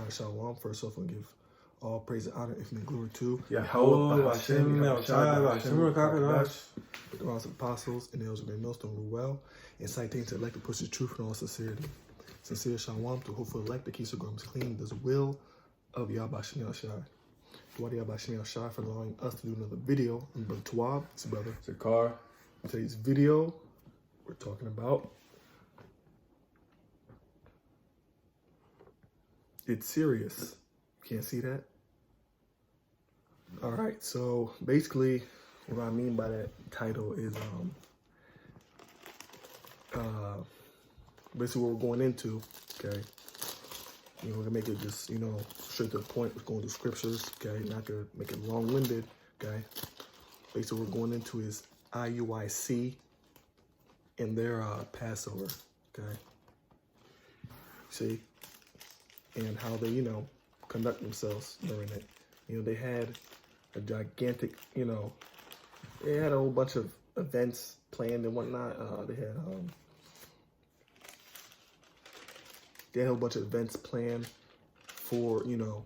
Shalom. First off, I'm going to give all praise and honor, if and glory to Yahweh, Hashem, the apostles, and those who may millstone rule well, and citing to elect to push the truth in all sincerity. Sincere Shalom to hopefully elect the keeps of garments clean, does the will of Yahweh Shem Shai. What Yahweh Shem Shai for allowing us to do another video. I'm Brother Tawab, it's brother Zakar. Today's video, we're talking about it's serious. Can't see that? All right, so basically what I mean by that title is basically what we're going into, okay? You know, we're gonna make it just, you know, straight to the point. We're going to scriptures, okay? Not gonna make it long-winded, okay? Basically what we're going into is IUIC and their Passover, okay? See? And how they, you know, conduct themselves during it. You know, they had a gigantic, you know, they had a whole bunch of events planned and whatnot. They had a whole bunch of events planned for, you know,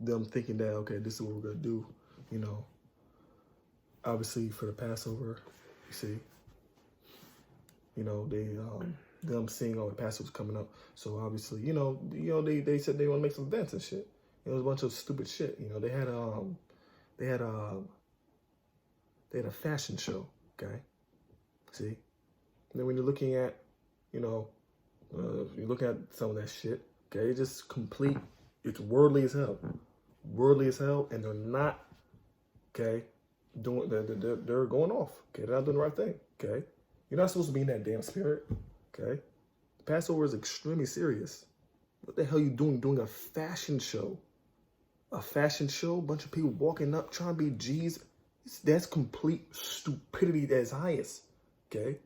them thinking that, okay, this is what we're gonna do, you know. Obviously for the Passover, you see, you know, they them seeing all the Passover's coming up. So obviously, you know, they said they want to make some events and shit. It was a bunch of stupid shit. You know, they had a fashion show, okay? See? And then when you're looking at, you know, you're looking at some of that shit, okay, it's just complete, it's worldly as hell. Worldly as hell, and they're not, okay, doing, they're going off, okay? They're not doing the right thing, okay? You're not supposed to be in that damn spirit, okay? Passover is extremely serious. What the hell are you doing a fashion show? A fashion show, a bunch of people walking up trying to be G's. That's complete stupidity at its highest, okay?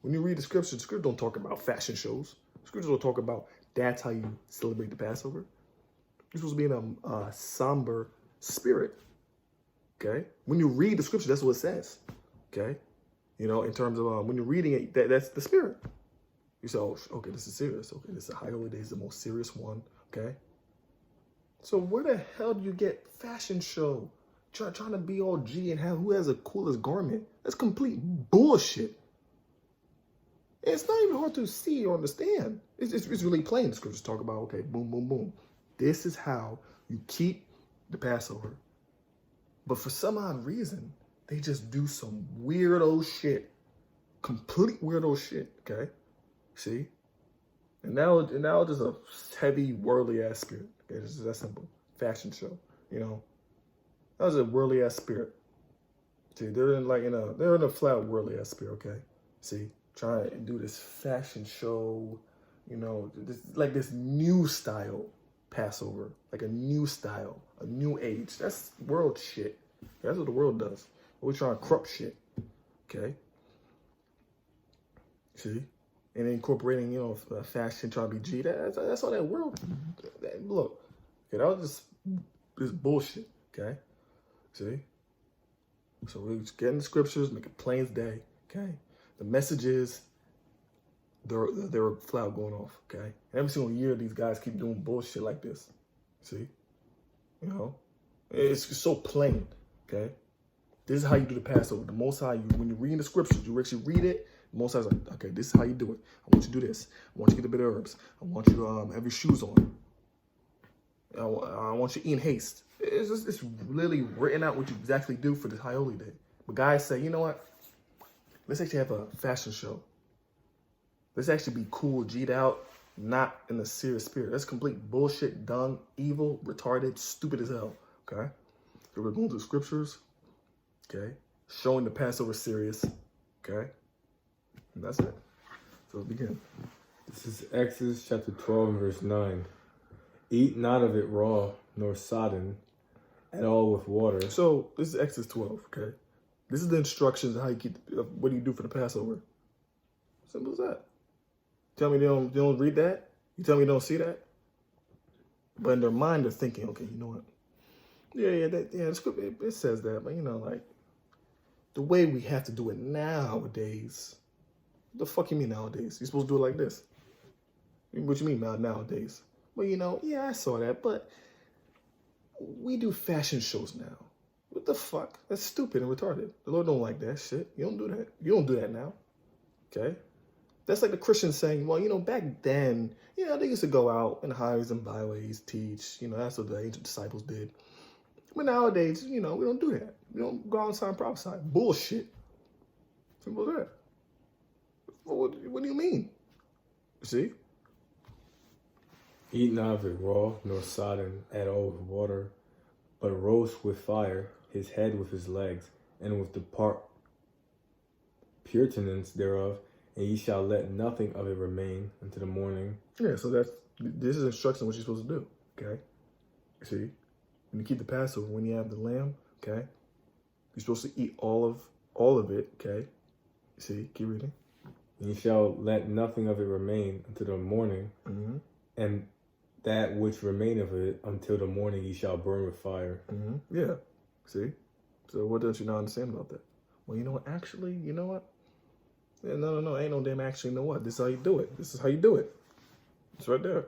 When you read the scriptures don't talk about fashion shows. Scriptures don't talk about that's how you celebrate the Passover. You're supposed to be in a somber spirit, okay? When you read the scripture, that's what it says, okay? You know, in terms of when you're reading it, that's the spirit. You say, oh, okay, this is serious. Okay, this is a high holiday, is the most serious one, okay? So where the hell do you get fashion show? Trying to be all G and have who has the coolest garment? That's complete bullshit. And it's not even hard to see or understand. It's really plain. The scriptures talk about, okay, boom, boom, boom. This is how you keep the Passover. But for some odd reason, they just do some weirdo shit. Complete weirdo shit, okay? See? And now just a heavy worldly ass spirit. Okay, it's just that simple. Fashion show, you know. That was a worldly ass spirit. See, they're in a flat worldly ass spirit, okay? See, trying to do this fashion show, you know, this new style Passover, like a new style, a new age. That's world shit. That's what the world does. We're trying to corrupt shit, okay? See? And incorporating, you know, fashion, trying to be G. That's all that world. Look, okay, that was just this bullshit, okay? See? So we're just getting the scriptures, make it plain as day, okay? The message is they're flat going off, okay? And every single year, these guys keep doing bullshit like this. See? You know? It's just so plain, okay? This is how you do the Passover. The Most High, when you're reading the scriptures, you actually read it. The Most High's like, okay, this is how you do it. I want you to do this. I want you to get a bit of herbs. I want you to have your shoes on. I want you to eat in haste. It's really written out what you exactly do for this high holy day. But guys say, you know what? Let's actually have a fashion show. Let's actually be cool, G'd out, not in a serious spirit. That's complete bullshit, dumb, evil, retarded, stupid as hell, okay? So we're going through scriptures, okay? Showing the Passover serious, okay? And that's it. So let's begin. This is Exodus chapter 12 and verse 9. Eat not of it raw, nor sodden, at all with water. So this is Exodus 12, okay? This is the instructions on how you keep, what do you do for the Passover? Simple as that. Tell me they don't read that? You tell me you don't see that? But in their mind, they're thinking, okay, you know what? Yeah, the script, it says that, but you know, like, the way we have to do it nowadays, what the fuck you mean nowadays? You're supposed to do it like this. What you mean nowadays? well, yeah, I saw that, but we do fashion shows now. What the fuck? That's stupid and retarded. The Lord don't like that shit. You don't do that. You don't do that now. Okay? That's like the Christians saying, well, back then, they used to go out in highways and byways, teach. That's what the ancient disciples did. But nowadays, we don't do that. We don't go outside and prophesy. Bullshit. Simple as that. What do you mean? See? Eat not of it raw, nor sodden at all with water, but roast with fire his head with his legs, and with the purtenance thereof, and ye shall let nothing of it remain until the morning. Yeah, so this is instruction what you're supposed to do, okay? See? When you keep the Passover, when you have the lamb, okay? You're supposed to eat all of it, okay? See? Keep reading. And ye shall let nothing of it remain until the morning, and that which remain of it until the morning ye shall burn with fire. Yeah. See? So what don't you not understand about that? Well, actually, you know what? Yeah, no, ain't no damn actually, you know what? This is how you do it. This is how you do it. It's right there.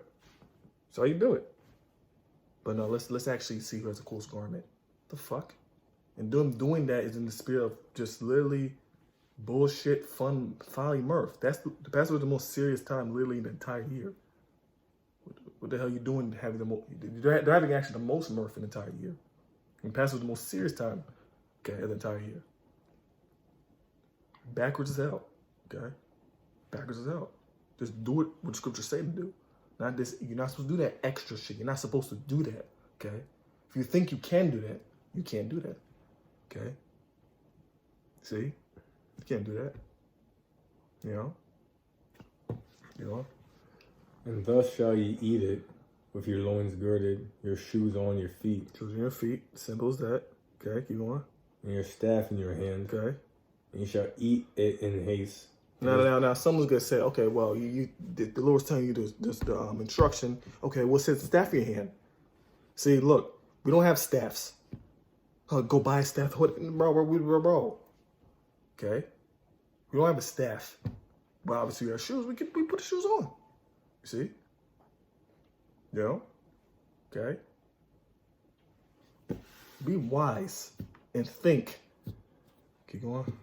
It's how you do it. But no, let's actually see who has a coolest garment. The fuck? And doing that is in the spirit of just literally bullshit, fun, folly, mirth. That's the Passover is the most serious time literally in the entire year. What the hell are you doing having they're having actually the most mirth in the entire year. And Passover is the most serious time, okay, of the entire year. Backwards as hell, okay? Backwards as hell. Just do it what the scriptures say to do. Not this, you're not supposed to do that extra shit. You're not supposed to do that, okay? If you think you can do that, you can't do that, okay? See? You can't do that. You know? And thus shall ye eat it, with your loins girded, your shoes on your feet. Shoes on your feet. Simple as that. Okay, keep going. And your staff in your hand. Okay. And you shall eat it in haste. Now, someone's gonna say, okay, well, the Lord's telling you this instruction. Okay, what's the staff in your hand? See, look, we don't have staffs. Go buy a staff, bro. Okay, we don't have a staff, but obviously we have shoes. We put the shoes on. You see? Okay. Be wise and think. Keep going.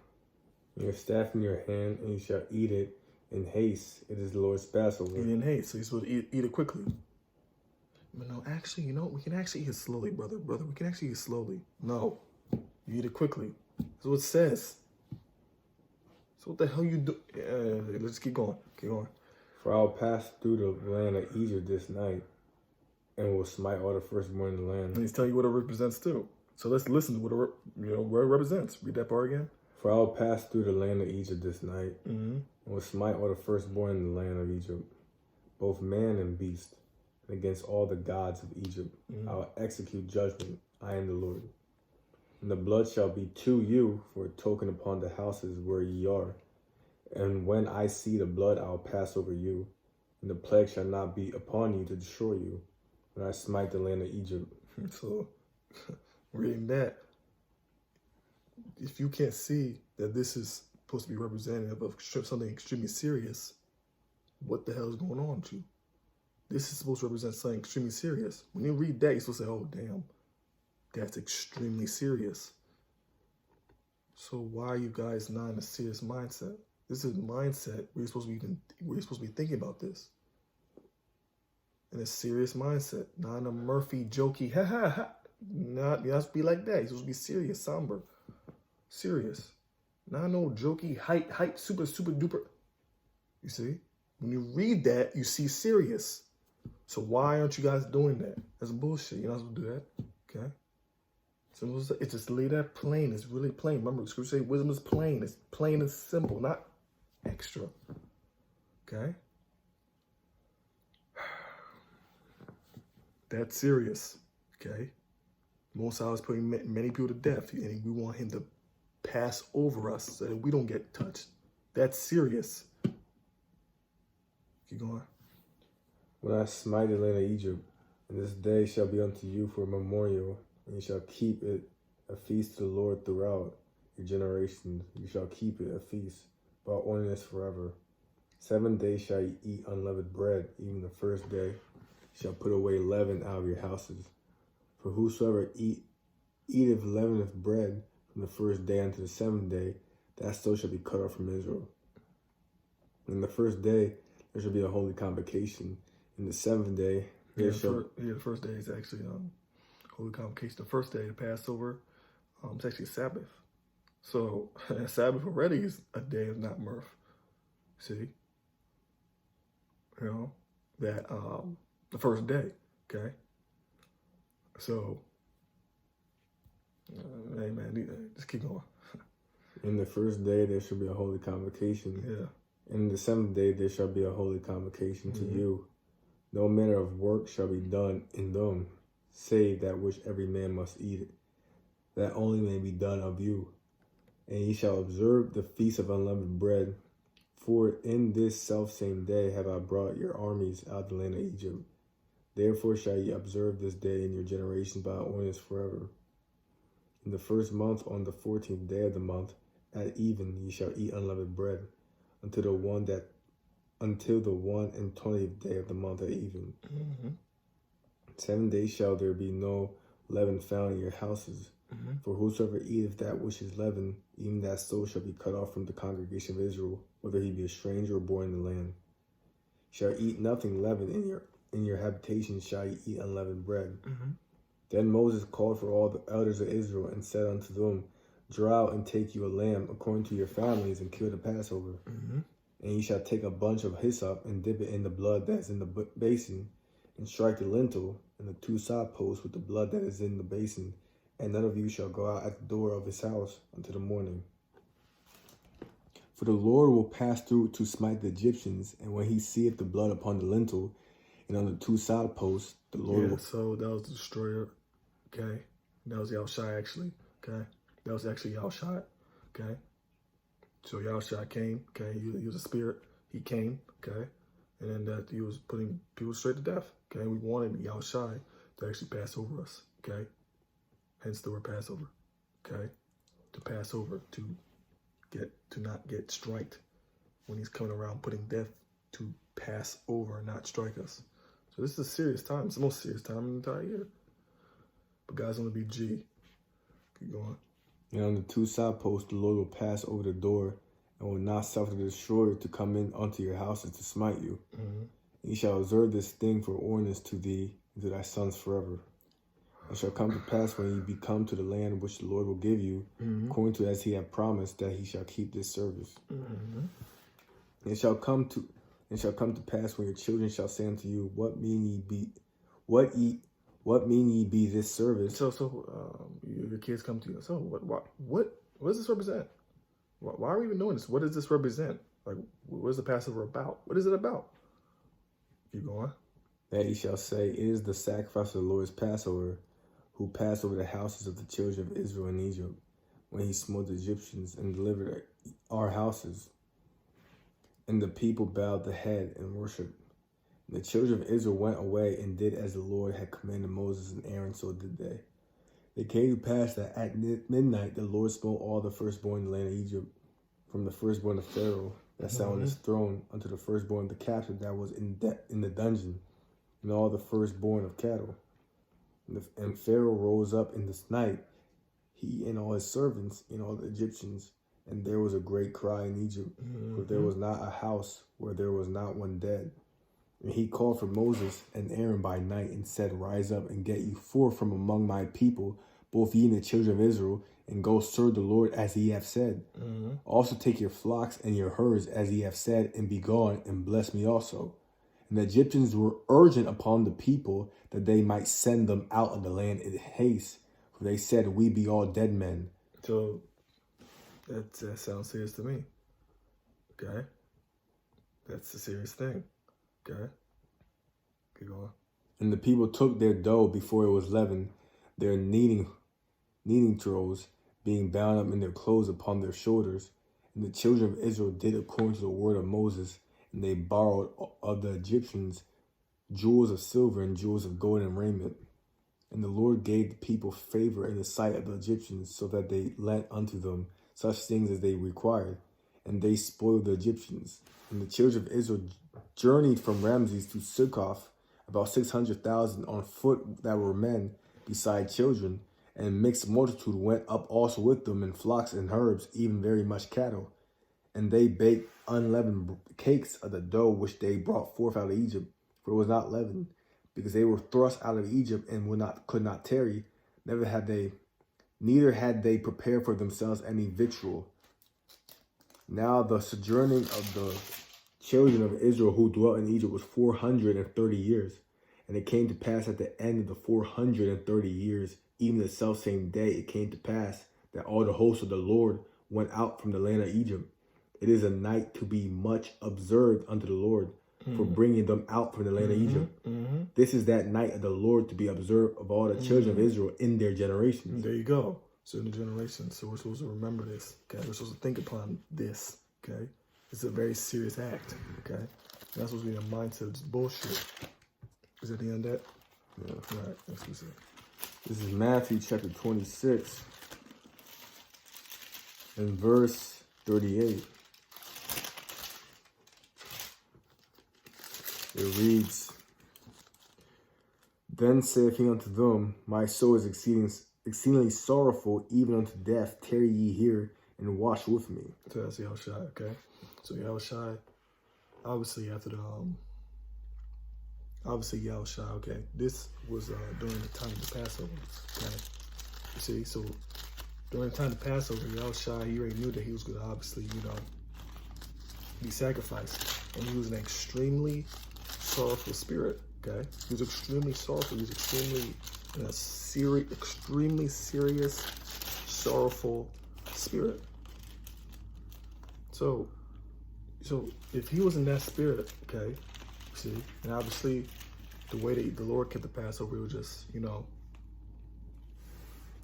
Your staff in your hand, and you shall eat it in haste. It is the Lord's Passover. Eat in haste. So you're supposed to eat it quickly. But no, actually, we can actually eat it slowly, brother. We can actually eat it slowly. No. You eat it quickly. That's what it says. So what the hell you do? Let's keep going. Keep going. For I will pass through the land of Egypt this night, and will smite all the firstborn in the land. And he's telling you what it represents too. So let's listen to what it represents. Read that part again. For I will pass through the land of Egypt this night, and will smite all the firstborn in the land of Egypt, both man and beast, and against all the gods of Egypt. I will execute judgment. I am the Lord. And the blood shall be to you for a token upon the houses where ye are. And when I see the blood, I will pass over you, and the plague shall not be upon you to destroy you, when I smite the land of Egypt. So, reading that, if you can't see that this is supposed to be representative of something extremely serious, what the hell is going on with you? This is supposed to represent something extremely serious. When you read that, you're supposed to say, oh, damn, that's extremely serious. So why are you guys not in a serious mindset? This is mindset. We're supposed to be thinking about this. In a serious mindset, not in a Murphy jokey, ha ha ha. Not, you have to be like that. You're supposed to be serious, somber, serious. Not no jokey, hype, super duper. You see? When you read that, you see serious. So why aren't you guys doing that? That's bullshit. You're not supposed to do that. Okay? So it's just lay that plain. It's really plain. Remember, the scripture say wisdom is plain. It's plain and simple, not extra. Okay? That's serious. Okay? Most High is putting many people to death, and we want him to pass over us so that we don't get touched. That's serious. Keep going. When I smite the land of Egypt, and this day shall be unto you for a memorial, and you shall keep it a feast to the Lord throughout your generations. You shall keep it a feast, by ordinance forever. 7 days shall you eat unleavened bread, even the first day. shall put away leaven out of your houses. For whosoever eateth leaveneth bread from the first day unto the seventh day, that soul shall be cut off from Israel. In the first day there shall be a holy convocation. In the seventh day there shall... the first day is actually holy convocation. The first day, the Passover, it's actually a Sabbath. So a Sabbath already is a day of not mirth. See? You know, that the first day, okay? So, hey man, just keep going. In the first day there shall be a holy convocation. Yeah. In the seventh day there shall be a holy convocation to you. No manner of work shall be done in them, save that which every man must eat it. That only may be done of you. And ye shall observe the feast of unleavened bread. For in this selfsame day have I brought your armies out of the land of Egypt. Therefore shall ye observe this day in your generations by ordinance forever. In the first month, on the 14th day of the month, at even ye shall eat unleavened bread, until the 120th day of the month at even. 7 days shall there be no leaven found in your houses. For whosoever eateth that which is leavened, even that soul shall be cut off from the congregation of Israel, whether he be a stranger or born in the land. Shall eat nothing leavened in your habitation, shall ye eat unleavened bread. Then Moses called for all the elders of Israel and said unto them, Draw out and take you a lamb according to your families, and kill the Passover. And ye shall take a bunch of hyssop and dip it in the blood that is in the basin, and strike the lintel and the 2 side posts with the blood that is in the basin. And none of you shall go out at the door of his house until the morning. For the Lord will pass through to smite the Egyptians, and when he seeth the blood upon the lintel and on the 2 side posts, the Lord will... So that was the destroyer, okay? That was Yahushua, actually, okay? That was actually Yahushua, okay? So Yahushua came, okay? He was a spirit. He came, okay? And then that he was putting people straight to death, okay? We wanted Yahushua to actually pass over us, okay? Hence the word Passover, okay? To pass over, to not get striked when he's coming around putting death, to pass over and not strike us. So this is a serious time. It's the most serious time in the entire year. But God's going to be G. Keep going. And on the 2 side posts, the Lord will pass over the door and will not suffer the destroyer to come in unto your houses to smite you. And ye shall observe this thing for ordinance to thee and to thy sons forever. It shall come to pass when ye be come to the land which the Lord will give you, according to as he hath promised, that he shall keep this service. And it shall come to pass when your children shall say unto you, What mean ye be this service? So your kids come to you. So what does this represent? Why are we even doing this? What does this represent? Like, what is the Passover about? What is it about? Keep going. That ye shall say, It is the sacrifice of the Lord's Passover, who passed over the houses of the children of Israel in Egypt, when he smote the Egyptians and delivered our houses. And the people bowed the head and worshipped. And the children of Israel went away and did as the Lord had commanded Moses and Aaron, so did they. It came to pass that at midnight the Lord smote all the firstborn in the land of Egypt, from the firstborn of Pharaoh that sat on his throne unto the firstborn of the captive that was in the dungeon, and all the firstborn of cattle. And Pharaoh rose up in this night, he and all his servants and all the Egyptians, and there was a great cry in Egypt, for there was not a house where there was not one dead. And he called for Moses and Aaron by night and said, Rise up and get you forth from among my people, both ye and the children of Israel, and go serve the Lord as ye have said. Also take your flocks and your herds as ye have said, and be gone, and bless me also. And the Egyptians were urgent upon the people that they might send them out of the land in haste, for they said, We be all dead men. So that sounds serious to me. Okay? That's a serious thing. Okay? Keep going. And the people took their dough before it was leavened, their kneading troughs, being bound up in their clothes upon their shoulders. And the children of Israel did according to the word of Moses, and they borrowed of the Egyptians jewels of silver and jewels of gold and raiment. And the Lord gave the people favor in the sight of the Egyptians, so that they lent unto them such things as they required, and they spoiled the Egyptians. And the children of Israel journeyed from Ramses to Succoth about 600,000 on foot that were men, beside children, and mixed multitude went up also with them, and flocks and herds, even very much cattle. And they baked unleavened cakes of the dough which they brought forth out of Egypt, for it was not leavened, because they were thrust out of Egypt and could not tarry. Neither had they prepared for themselves any victual. Now the sojourning of the children of Israel who dwelt in Egypt was 430 years. And it came to pass at the end of the 430 years, even the selfsame day, it came to pass that all the hosts of the Lord went out from the land of Egypt. It is a night to be much observed unto the Lord, for bringing them out from the land of Egypt. This is that night of the Lord to be observed of all the children of Israel in their generations. There you go. So in the generations, so we're supposed to remember this. Okay, we're supposed to think upon this. Okay, it's a very serious act. Okay, and that's supposed to be a mindset of just bullshit. Is that the end of that? Yeah. All right, that's what we said. This is Matthew chapter 26 and verse 38. It reads, Then saith he unto them, My soul is exceedingly sorrowful, even unto death. Tarry ye here, and watch with me. So that's Yahushua, okay? So Yahushua, obviously after the, Yahushua, okay? This was during the time of the Passover, okay? You see, so during the time of the Passover, Yahushua, he already knew that he was going to obviously, be sacrificed. And he was an extremely sorrowful spirit, okay? He was extremely sorrowful. He was extremely serious, sorrowful spirit. So if he was in that spirit, okay, see, and obviously the way that the Lord kept the Passover, it was just,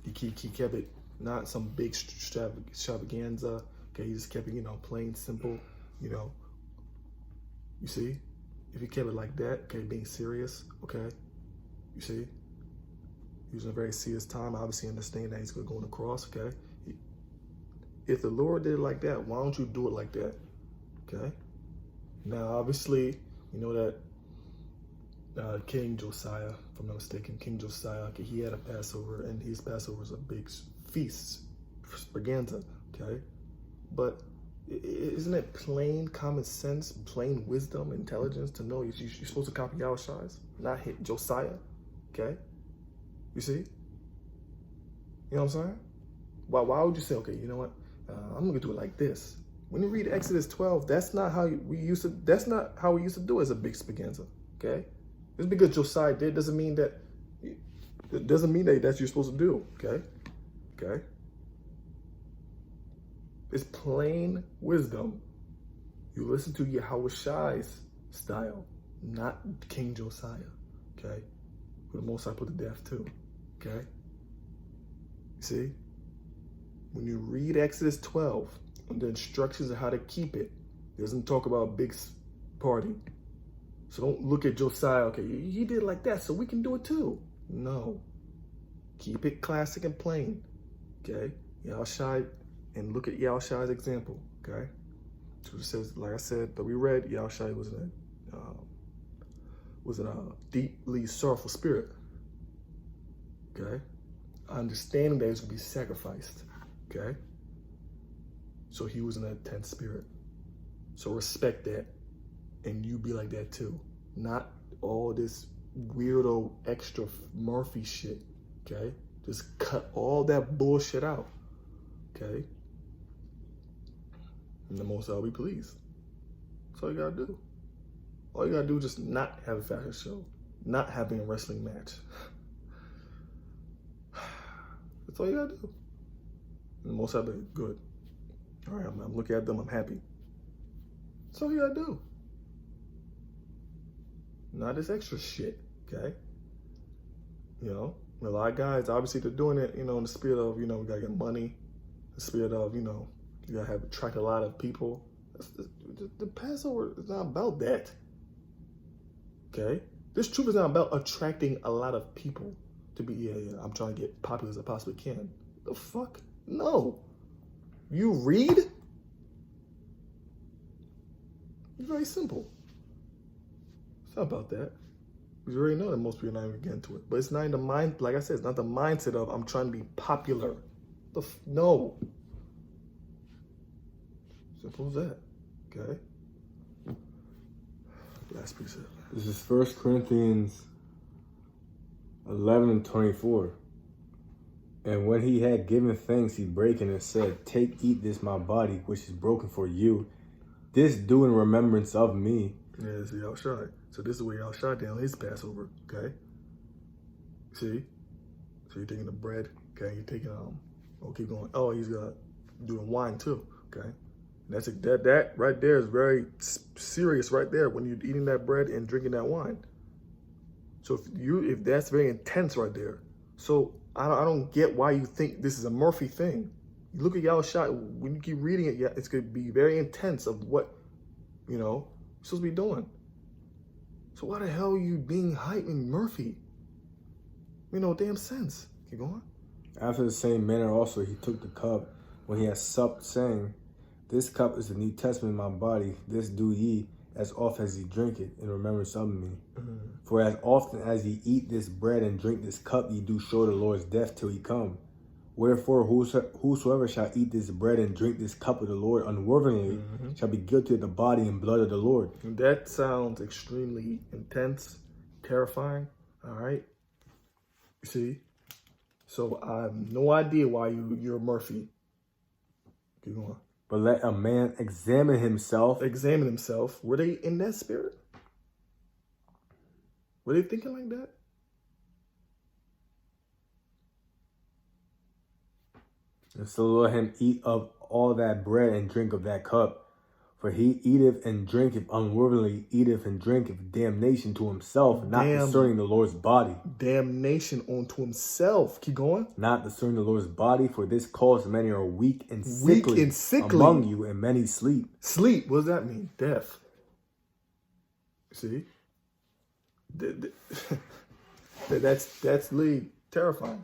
he kept it not some big extravaganza, okay, he just kept it, plain, simple, you see, if he kept it like that, okay, being serious, okay, you see, he was in a very serious time, obviously understand that he's going to go on the cross, okay. If the Lord did it like that, why don't you do it like that, okay? Now, obviously, you know that King Josiah, if I'm not mistaken, King Josiah, okay, he had a Passover, and his Passover was a big feast, extravaganza, okay? But isn't it plain common sense, plain wisdom, intelligence to know you're supposed to copy Yahushua's, not hit Josiah, okay? You see? You know what I'm saying? Why would you say, okay, you know what? I'm gonna do it like this. When you read Exodus 12, that's not how we used to do it as a big extravaganza, okay? Just because Josiah did doesn't mean that that's what you're supposed to do, okay? Okay? It's plain wisdom. You listen to Yahushua's style, not King Josiah, okay? Who the Most High put to death too, okay? You see? When you read Exodus 12, the instructions of how to keep it, it doesn't talk about a big party. So don't look at Josiah, okay, he did it like that, so we can do it too. No. Keep it classic and plain, okay? Yahushua, and look at Yahushua's example, okay? So it says, like I said, that we read, Yahushua was in a deeply sorrowful spirit, okay? Understanding that he was going to be sacrificed, okay? So he was in a tense spirit. So respect that, and you be like that too. Not all this weirdo extra Murphy shit, okay? Just cut all that bullshit out, okay? And the Most High will be pleased. That's all you gotta do. All you gotta do is just not have a fashion show, not having a wrestling match. That's all you gotta do. And the Most High be good. All right, I'm looking at them, I'm happy. That's all you gotta do. Not this extra shit, okay? A lot of guys, obviously they're doing it, in the spirit of, we gotta get money, the spirit of, you gotta attract a lot of people. The Passover is not about that, okay? This truth is not about attracting a lot of people to be, I'm trying to get popular as I possibly can. The fuck? No. You read? It's very simple. It's not about that. Because you already know that most people are not even getting to it. But it's not in the mind, like I said, it's not the mindset of I'm trying to be popular. No. Simple as that. Okay? Last precept. This is 1 Corinthians 11:24. And when he had given thanks, he brake it and said, "Take, eat this my body, which is broken for you. This do in remembrance of me." Yeah, see, Yahushua. So this is where Yahushua did on his Passover, okay? See? So you're taking the bread, okay? You're taking, keep going. Oh, he's doing wine too, okay? And that right there is very serious right there when you're eating that bread and drinking that wine. So if that's very intense right there. So I don't get why you think this is a Murphy thing. You look at Yahushua, when you keep reading it, it's going to be very intense of what, you're supposed to be doing. So why the hell are you being hyped in Murphy? No damn sense. Keep going. After the same manner also he took the cup when he had supped, saying, "This cup is the New Testament in my body. This do ye as often as ye drink it in remembrance of me. For as often as ye eat this bread and drink this cup, ye do show the Lord's death till he come. Wherefore whosoever shall eat this bread and drink this cup of the Lord unworthily shall be guilty of the body and blood of the Lord." And that sounds extremely intense, terrifying. All right. You see? So I have no idea why you're Murphy. Keep going. But let a man examine himself. Examine himself. Were they in that spirit? Were they thinking like that? And so let him eat of all that bread and drink of that cup. For he eateth and drinketh unworthily, eateth and drinketh damnation to himself, not discerning the Lord's body. Damnation unto himself. Keep going. Not discerning the Lord's body, for this cause many are weak and sickly among you, and many sleep. Sleep, what does that mean? Death. See? That's literally terrifying.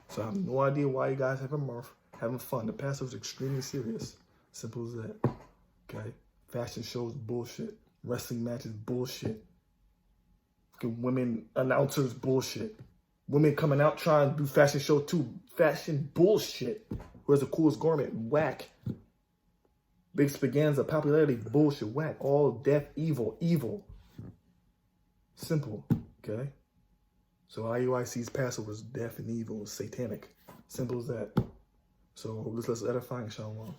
So I have no idea why you guys having fun. The Passover is extremely serious. Simple as that. Okay? Fashion shows bullshit. Wrestling matches bullshit. Fucking women announcers bullshit. Women coming out trying to do fashion show too. Fashion bullshit. Who has the coolest garment? Whack. Big Spaganza, popularity, bullshit, whack. All death, evil. Simple. Okay? So IUIC's Passover is death and evil, satanic. Simple as that. So let's edify and shalom.